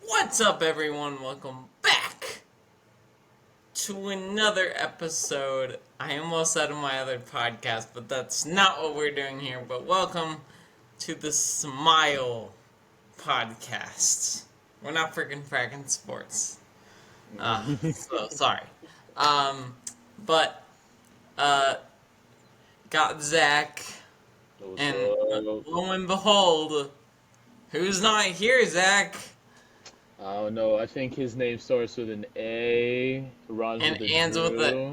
What's up, everyone? Welcome back to another episode. I almost said of my other podcast, but that's not what we're doing here. But welcome to the Smile podcast. We're not freaking fracking sports. So sorry. But got Zach, What's and up? lo and behold, who's not here, Zach? I don't know. I think his name starts with an A, rhymes And with a ends with the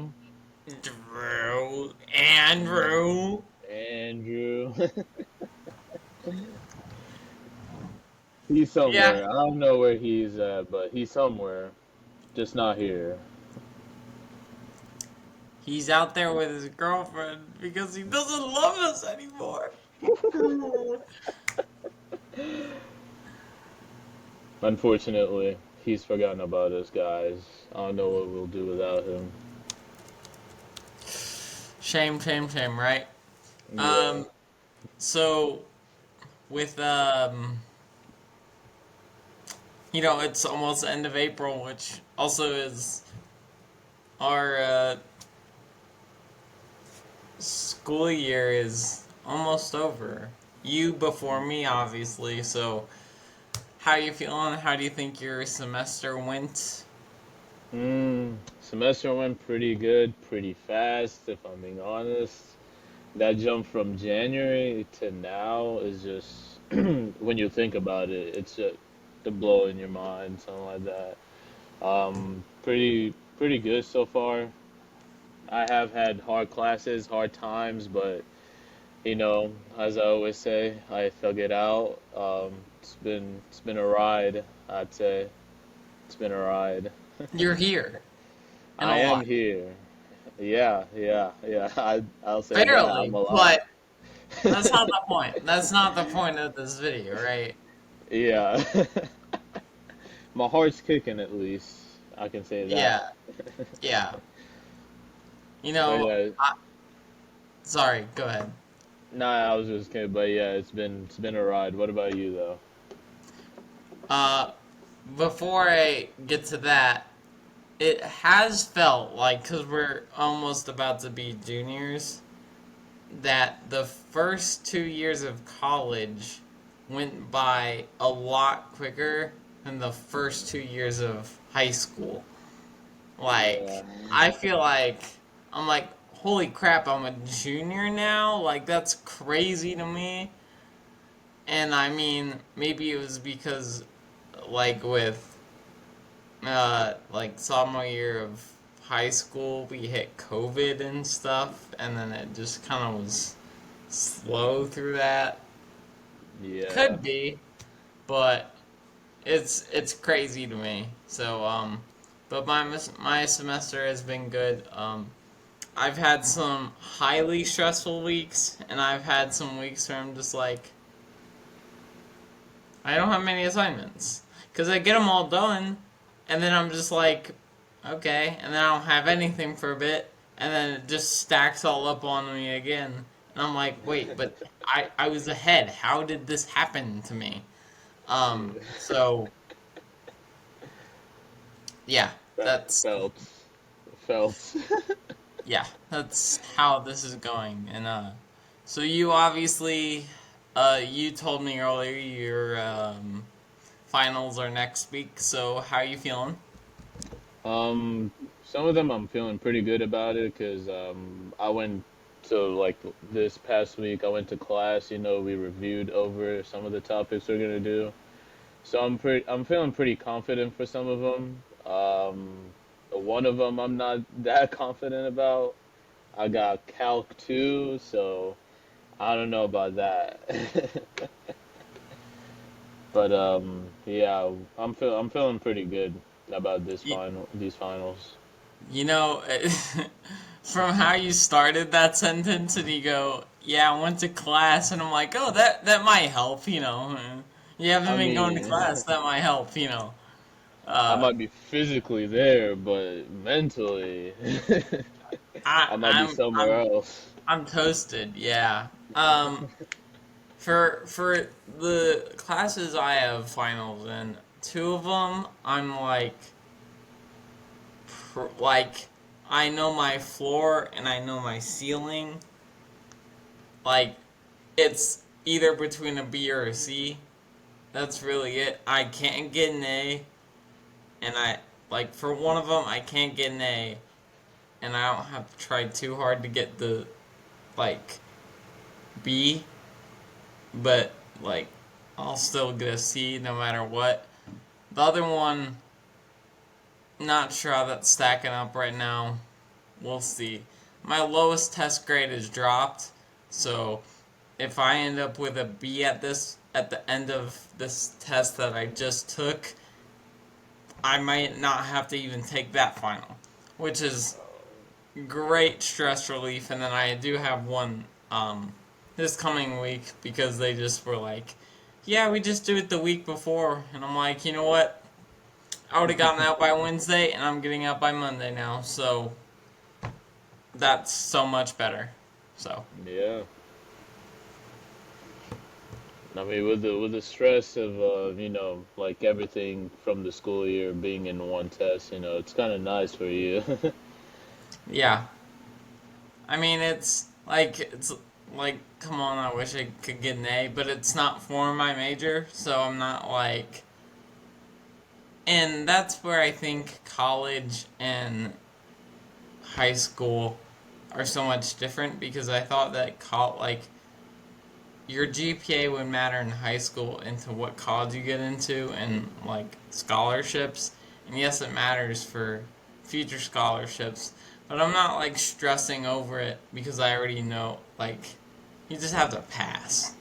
Drew. Andrew. Andrew. He's Yeah, somewhere. I don't know where he's at, but he's somewhere. Just not here. he's out there with his girlfriend because he doesn't love us anymore. Unfortunately, he's forgotten about us, guys. I don't know what we'll do without him. Shame, shame, shame, right? Yeah. So with it's almost the end of April, which also is our school year is almost over. You before me, obviously. So, how you feeling? How do you think your semester went? Semester went pretty good, pretty fast, if I'm being honest. That jump from January to now is just, when you think about it, it's just the blow in your mind, something like that. Pretty good so far. I have had hard classes, hard times, but as I always say, I thug it out. It's been a ride, I'd say. It's been a ride. You're here in I a am lot. here. Yeah, yeah, yeah. I'll say that. I'm Barely, alive. but that's not the point. That's not the point of this video, right? Yeah. My heart's kicking at least. I can say Yeah, that. yeah. You But know, yeah, sorry, go ahead. nah, I was just kidding. But yeah, it's been a ride. What about you though? Uh, Before I get to that, it has felt like, because we're almost about to be juniors, that the first 2 years of college went by a lot quicker than the first 2 years of high school. Like, Yeah. I feel like I'm like, holy crap, I'm a junior now? Like, that's crazy to me. And I mean, maybe it was because, like, with, like, sophomore year of high school, we hit COVID and stuff, and then it just kind of was slow through that. Yeah. Could be, but it's crazy to me. So but my semester has been good. I've had some highly stressful weeks, and I've had some weeks where I'm just like, I don't have many assignments because I get them all done, and then I'm just like, okay, and then I don't have anything for a bit, and then it just stacks all up on me again, and I'm like, wait, but I was ahead. How did this happen to me? Yeah. So yeah, Fe- that's Felt. Felt. yeah, that's how this is going. And so you obviously, you told me earlier your finals are next week. So how are you feeling? Um, some of them I'm feeling pretty good about it because I went to like this past week. I went to class. We reviewed over some of the topics we're gonna do. So I'm feeling pretty confident for some of them. One of them I'm not that confident about. I got Calc 2, so I don't know about that. But yeah, I'm feeling pretty good about You, these finals. you know, from how you started that sentence, and you go, "Yeah, I went to class," and I'm like, "Oh, that might help." You haven't I been going to mean, class. That might help. I Uh, might be physically there, but mentally, I I might be I'm somewhere I'm else. I'm toasted. Yeah. For the classes I have finals in, two of them, I'm like, I know my floor and I know my ceiling. Like, it's either between a B or a C. That's really it. I can't get an A, and like, for one of them, I can't get an A, and I don't have to try too hard to get the, like, B, but, like, I'll still get a C no matter what. The other one, not sure how that's stacking up right now. We'll see. My lowest test grade is dropped, so if I end up with a B at the end of this test that I just took, I might not have to even take that final, which is great stress relief. And then I do have one this coming week because they just were like, "Yeah, we just do it the week before," and I'm like, you know what? I would have gotten out by Wednesday, and I'm getting out by Monday now, so that's so much better. So Yeah. I mean, with the stress of like everything from the school year being in one test, it's kind of nice for you. yeah, I mean it's like come on, I wish I could get an A, but it's not for my major, so I'm not like. And that's where I think college and high school are so much different because I thought that like your GPA would matter in high school into what college you get into and like scholarships. And yes, it matters for future scholarships, but I'm not like stressing over it because I already know like you just have to pass.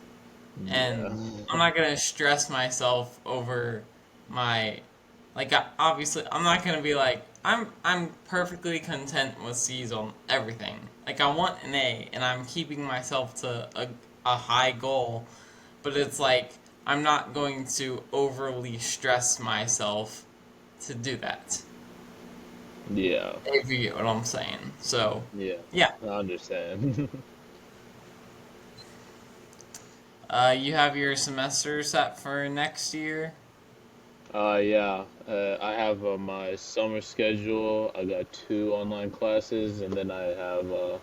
Yeah. And I'm not going to stress myself over my like obviously I'm not going to be like I'm perfectly content with C's on everything. Like I want an A and I'm keeping myself to a high goal, but it's like I'm not going to overly stress myself to do that. Yeah. If you get what I'm saying. So, Yeah. yeah. I understand. You have your semester set for next year. Yeah. I have my summer schedule. I got two online classes, and then I have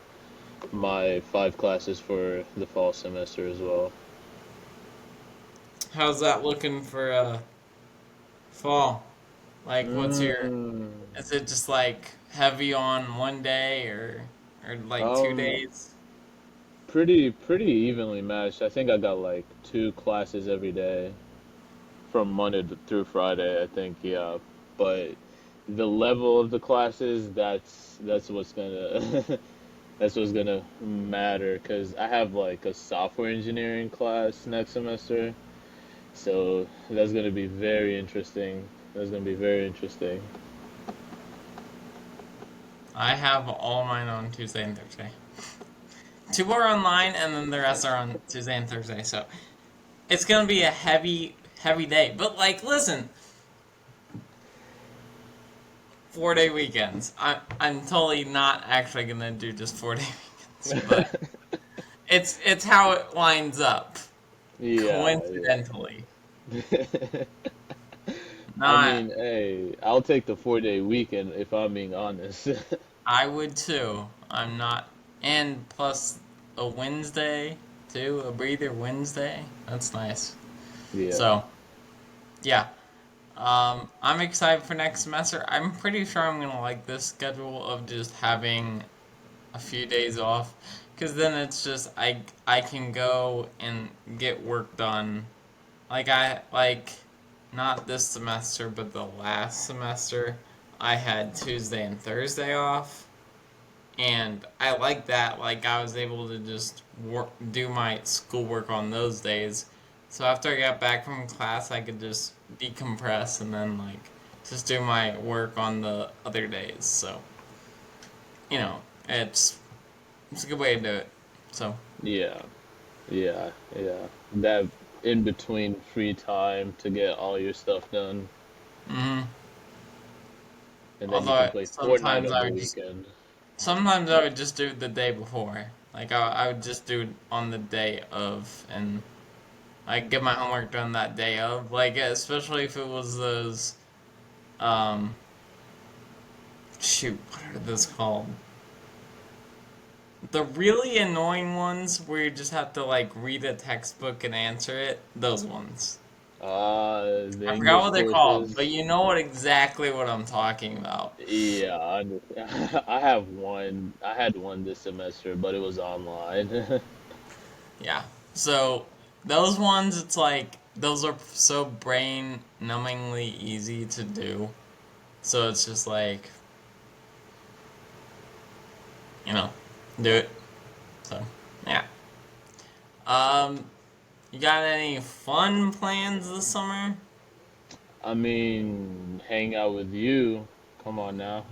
my five classes for the fall semester as well. How's that looking for fall? Like, what's your? Mm, Is it just like heavy on one day or like two um, days? pretty evenly matched. I think I got like two classes every day from through Friday. I think, yeah. But the level of the classes, that's what's gonna that's what's gonna matter. Cause I have like a software engineering class next semester, so that's gonna be very interesting. That's gonna be very interesting. I have all mine on Tuesday and Thursday. Two are online, and then the rest are on Tuesday and Thursday. So it's gonna be a heavy day. But like, listen, 4 day weekends. I'm totally not actually gonna do just 4 day weekends, but it's how it lines up Yeah, coincidentally. yeah. I Not mean, hey, I'll take the 4 day weekend if I'm being honest. I would too. I'm not, and plus a Wednesday too, a breather Wednesday. That's nice. Yeah. So yeah, I'm excited for next semester. I'm pretty sure I'm gonna like this schedule of just having a few days off, because then it's just I can go and get work done. Like I like not this semester, but the last semester I had Tuesday and Thursday off, and I like that. Like I was able to just do my schoolwork on those days. So after I got back from class, I could just decompress and then like just do my work on the other days. So you know, it's a good way to do it. So Yeah. Yeah. Yeah. That in between free time to get all your stuff done, hmm and then you can although play Fortnite on the weekend. sometimes I would just do it the day before. Like I would just do it on the day of, and I get my homework done that day of, like especially if it was those, um, shoot, what are those called? The really annoying ones where you just have to like read a textbook and answer it. Those ones. The I forgot English what they're called, but courses. you know what exactly what I'm talking about. Yeah, I understand. I have one. I had one this semester, but it was online. Yeah. So those ones, it's like those are so brain numbingly easy to do. So it's just like, you know, do it. So yeah. Um, you got any fun plans this summer? I mean, hang out with you. Come on now.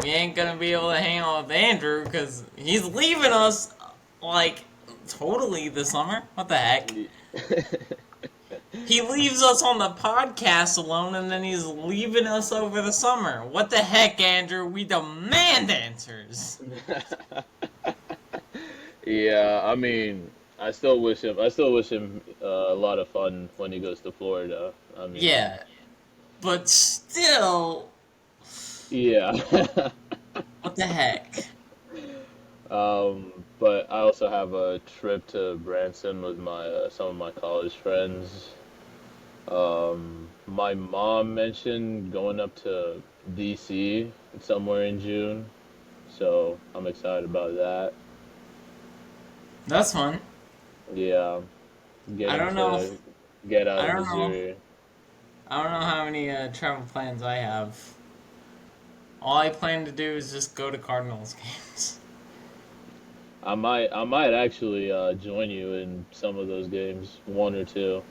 We ain't gonna be able to hang out with Andrew because he's leaving us like totally this summer. What the heck? He leaves us on the podcast alone and then he's leaving us over the summer. What the heck, Andrew? We demand answers. Yeah, I mean, I still wish him. I still wish him a lot of fun when he goes to Florida. I mean, Yeah, but still, yeah. what the heck? But I also have a trip to Branson with my some of my college friends. My mom mentioned going up to DC somewhere in June, so I'm excited about that. That's fun. Yeah, I getting don't know if to get out I of don't know. Missouri. I don't know how many travel plans I have. All I plan to do is just go to Cardinals games. I might actually join you in some of those games, one or two.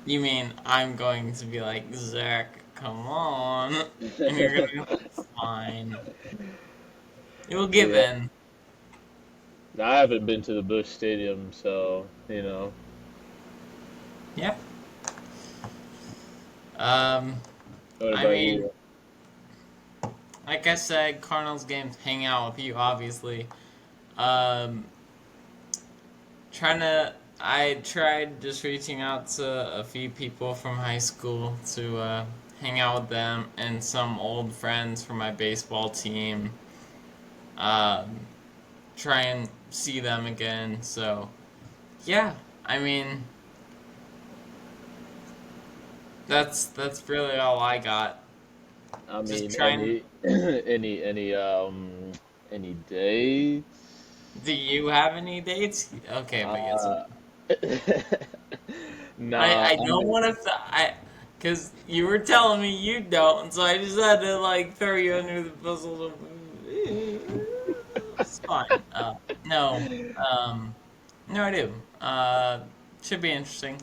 You mean I'm going to be like, Zach, come on. And you're gonna be like, fine. You'll give Yeah, in. I haven't been to the Busch Stadium, so Yeah. Um, What I about mean, you? like I said, Cardinals games hang out with you, obviously. Um, I tried just reaching out to a few people from high school to hang out with them and some old friends from my baseball team. Um, try and see them again. So, yeah, I mean, that's really all I got. I Just mean, trying. any dates? Do you have any dates? Okay, but yes. Uh, I nah, I don't want to. Because you were telling me you don't, so I just had to like throw you under the bus a little bit. It's fine. No, um, no, I do. Should be interesting.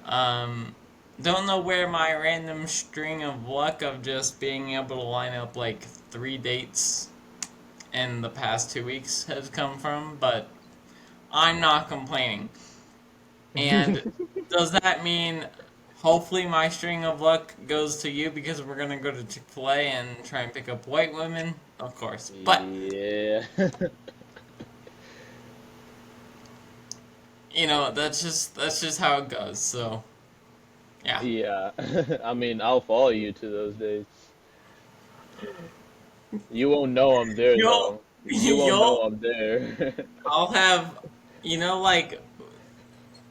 Um, don't know where my random string of luck of just being able to line up like 3 dates in the past 2 weeks has come from, but I'm not complaining. And does that mean hopefully my string of luck goes to you because we're gonna go to Chick-fil-A and try and pick up white women? Of course. But yeah, that's just how it goes. So yeah. yeah. I mean, I'll follow you to those dates. You won't know I'm there You'll though. You won't know you'll I'm there. I'll have like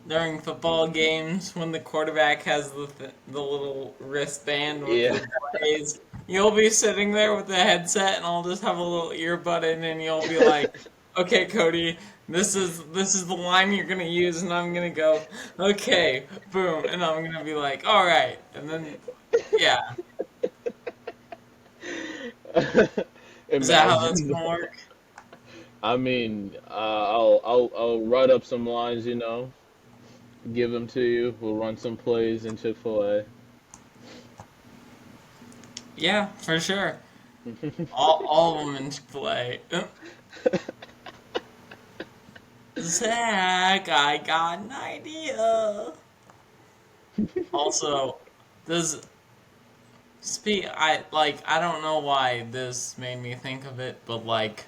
during football games when the quarterback has the little wristband with Yeah. the plays. You'll be sitting there with the headset, and I'll just have a little earbud in, and you'll be like, "Okay, Cody, this is the line you're gonna use," and I'm gonna go, "Okay, boom," and I'm gonna be like, "All right," and then yeah, is that how that's Imagine. gonna work? I mean, I'll write up some lines, give them to you. We'll run some plays in Chick-fil-A. Yeah, for sure. All of them in Chick-fil-A. Zach, I got an idea. Also, does I don't know why this made me think of it, but like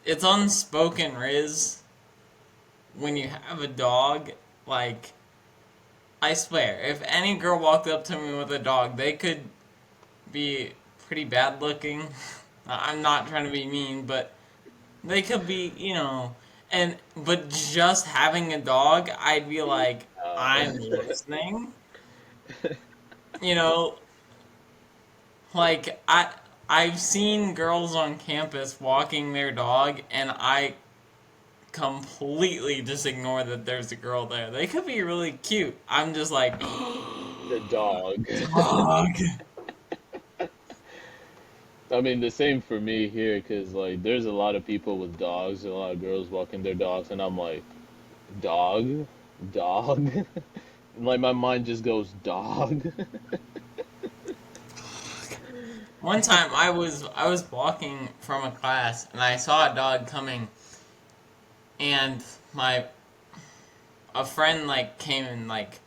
it's unspoken Riz when you have a dog. Like, I swear, if any girl walked up to me with a dog, they could be pretty bad looking. I'm not trying to be mean, but they could be, but just having a dog, I'd be like, Uh, I'm listening. You know, like I've seen girls on campus walking their dog, and I completely just ignore that there's a girl there. They could be really cute. I'm just like, the dog. dog. I mean, the same for me here, cause like there's a lot of people with dogs, a lot of girls walking their dogs, and I'm like, dog, dog. And like my mind just goes, dog. One time I was walking from a class and I saw a dog coming, and my a friend like came and like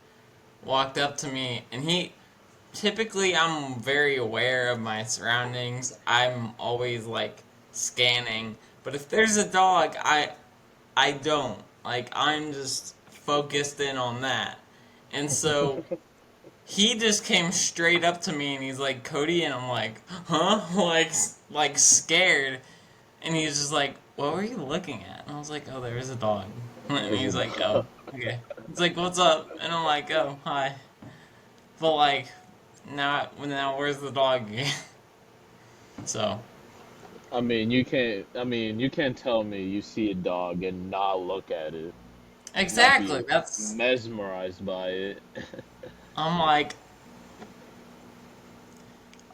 walked up to me, and he typically I'm very aware of my surroundings. I'm always like scanning, but if there's a dog, I don't. Like, I'm just focused in on that. And so he just came straight up to me and he's like, Cody, and I'm like, huh? Like scared. And he's just like, what were you looking at? And I was like, oh, there is a dog. And There's a he's like, oh, dog. okay. He's like, what's up? And I'm like, oh, hi. But like, now where's the dog again? So, I mean, you can't. I mean, you can't tell me you see a dog and not look at it, not exactly. be That's, mesmerized by it. I'm like,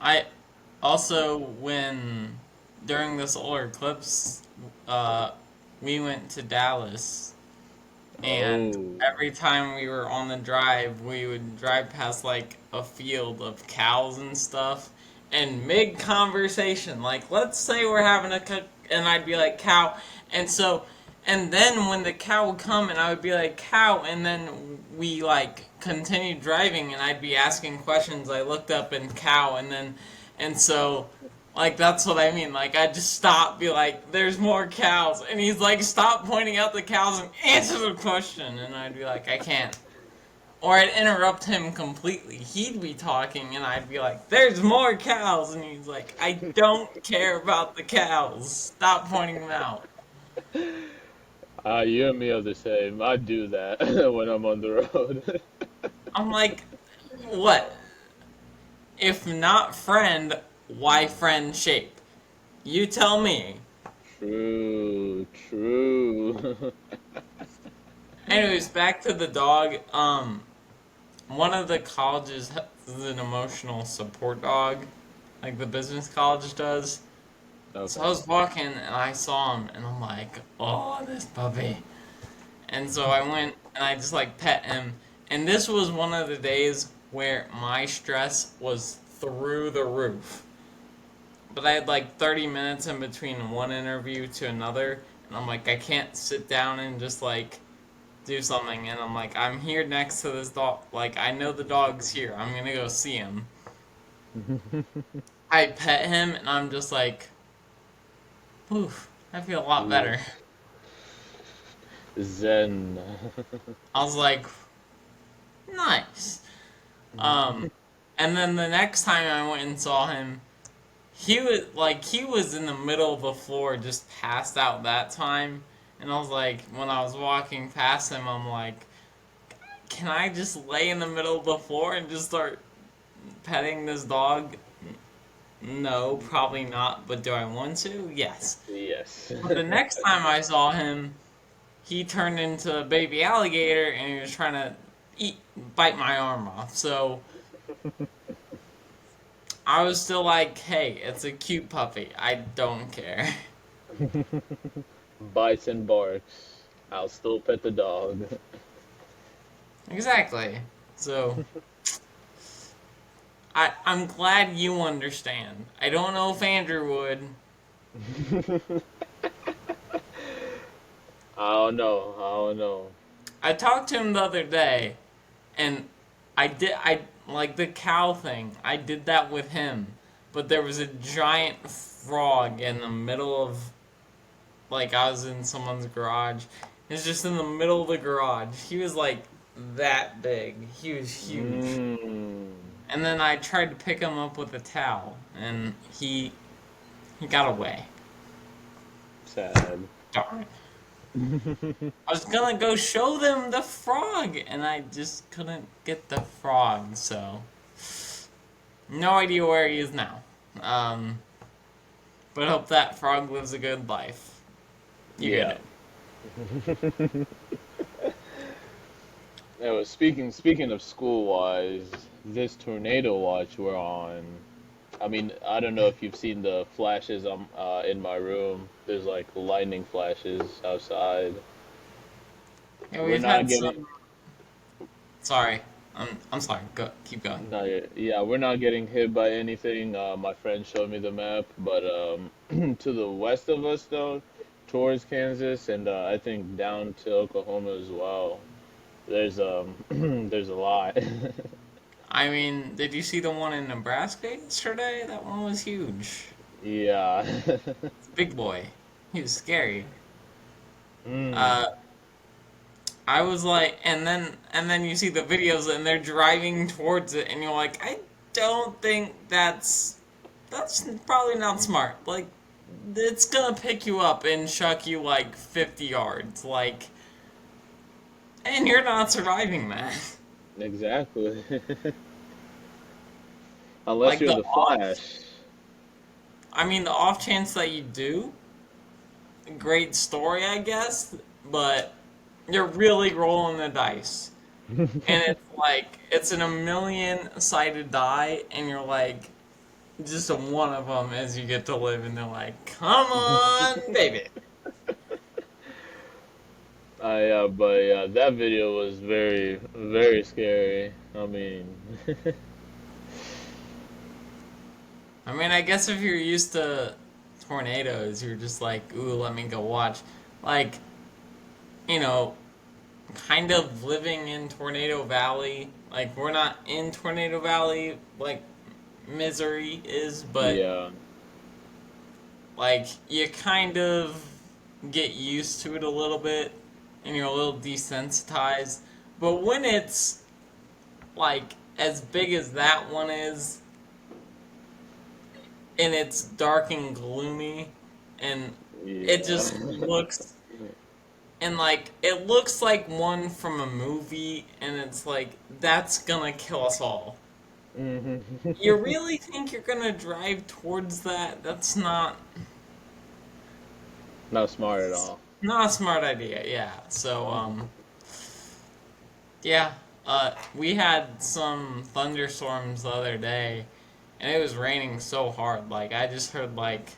I also, when during the solar eclipse, uh, we went to Dallas, and Oh, every time we were on the drive, we would drive past like a field of cows and stuff, and mid conversation, like let's say we're having and I'd be like cow, and so, and then when the cow would come, and I would be like cow, and then we like continued driving, and I'd be asking questions. I looked up and cow, and then, and so. Like, that's what I mean. Like, I just stop, be like, there's more cows. And he's like, stop pointing out the cows and answer the question. And I'd be like, I can't. Or I'd interrupt him completely. He'd be talking, and I'd be like, there's more cows. And he's like, I don't care about the cows. Stop pointing them out. you and me are the same. I do that when I'm on the road. I'm like, what? If not friend, why friend shape? You tell me. True, true. Anyways, back to the dog. One of the colleges has an emotional support dog, like the business college does. So I Okay. was walking and I saw him, and I'm like, oh, this puppy. And so I went and I just like pet him. And this was one of the days where my stress was through the roof. But I had like 30 minutes in between one interview to another, and I'm like, I can't sit down and just like do something. And I'm like, I'm here next to this dog. Like, I know the dog's here. I'm gonna go see him. I pet him, and I'm just like, poof, I feel a lot Ooh, better. Zen. I was like, nice. Um, and then the next time I went and saw him, he was in the middle of the floor, just passed out that time. And I was like, when I was walking past him, I'm like, can I just lay in the middle of the floor and just start petting this dog? No, probably not, but do I want to? Yes. Yes. But the next time I saw him, he turned into a baby alligator and he was trying to bite my arm off. So I was still like, hey, it's a cute puppy. I don't care. Bites and barks. I'll still pet the dog. Exactly. So I'm glad you understand. I don't know if Andrew would. I don't know. I don't know. I talked to him the other day, and I like the cow thing. I did that with him, but there was a giant frog in the middle of like I was in someone's garage. He was just in the middle of the garage. He was like that big. He was huge. Mm, And then I tried to pick him up with a towel, and he got away. sad. Darn. I was gonna go show them the frog, and I just couldn't get the frog, so no idea where he is now. But hope that frog lives a good life. You get Yeah. it. Yeah, well, speaking of school wise, this tornado watch we're on. I mean, I don't know if you've seen the flashes in my room. There's like lightning flashes outside. Yeah, We're we've not had getting some. Sorry, I'm sorry. Go, keep going. no, yeah, we're not getting hit by anything. My friend showed me the map, but to the west of us though, towards Kansas and I think down to Oklahoma as well. There's there's a lot. I mean, did you see the one in Nebraska yesterday? That one was huge. Yeah. Big boy. He was scary. Mm. Uh, I was like, and then you see the videos and they're driving towards it, and you're like, I don't think that's probably not smart. Like, it's gonna pick you up and chuck you like 50 yards, like, and you're not surviving that. Exactly. Unless Like you're the the off, Flash. I mean, the off chance that you do, great story, I guess, but you're really rolling the dice. And it's like, it's in a million sided die, and you're like, just a one of them as you get to live, and they're like, come on, baby. But yeah, that video was very, very scary. I mean, I mean, I guess if you're used to tornadoes, you're just like, ooh, let me go watch. Like, you know, kind of living in Tornado Valley. Like, we're not in Tornado Valley like Misery is, but yeah. like you kind of get used to it a little bit and you're a little desensitized. But when it's like as big as that one is and it's dark and gloomy and it Yeah. just looks and like it looks like one from a movie and it's like that's gonna kill us all. hmm You really think you're gonna drive towards that? That's Not smart at all. not a smart idea, yeah. So yeah, we had some thunderstorms the other day, and it was raining so hard. Like I just heard like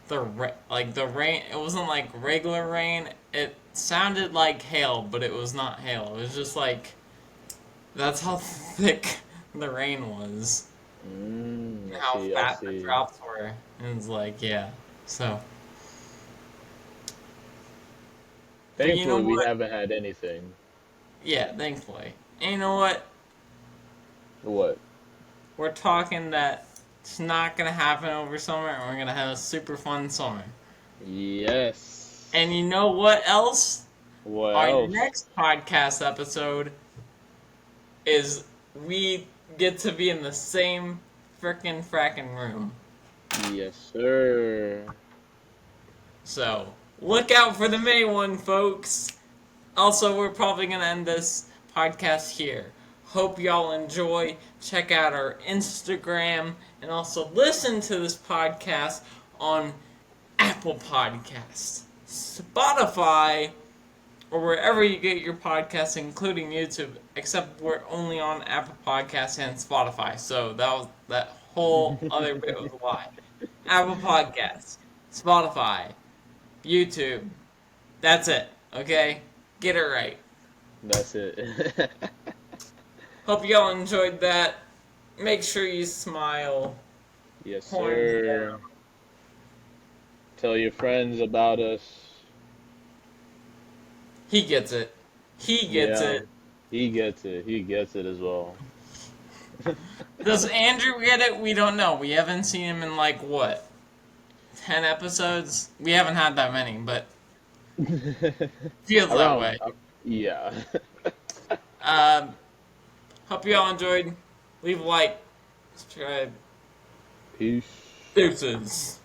the rain. It wasn't like regular rain. It sounded like hail, but it was not hail. It was just like that's how thick the rain was, I how see, I fat the see. drops were. And it's like yeah. So, but you know Thankfully, we what? haven't had anything. Yeah, thankfully. And you know what? What? We're talking that it's not gonna happen over summer, and we're gonna have a super fun summer. Yes. And you know what else? What Our else? next podcast episode is we get to be in the same frickin' frackin' room. Yes, sir. So look out for the May one, folks. Also, we're probably gonna end this podcast here. Hope y'all enjoy. Check out our Instagram and also listen to this podcast on Apple Podcasts, Spotify, or wherever you get your podcasts, including YouTube. Except we're only on Apple Podcasts and Spotify, so that whole other bit was a lie. Apple Podcasts, Spotify, YouTube. That's it. Okay, get it right. That's it. Hope y'all enjoyed that. Make sure you smile. Yes, Horns down. sir. Tell your friends about us. He gets it. He gets Yeah, it. he gets it. He gets it as well. Does Andrew get it? We don't know. We haven't seen him in like what? 10 episodes. We haven't had that many, but feels that Around, way. yeah. Um, Hope you all enjoyed. Leave a like, subscribe. Peace. Deuces.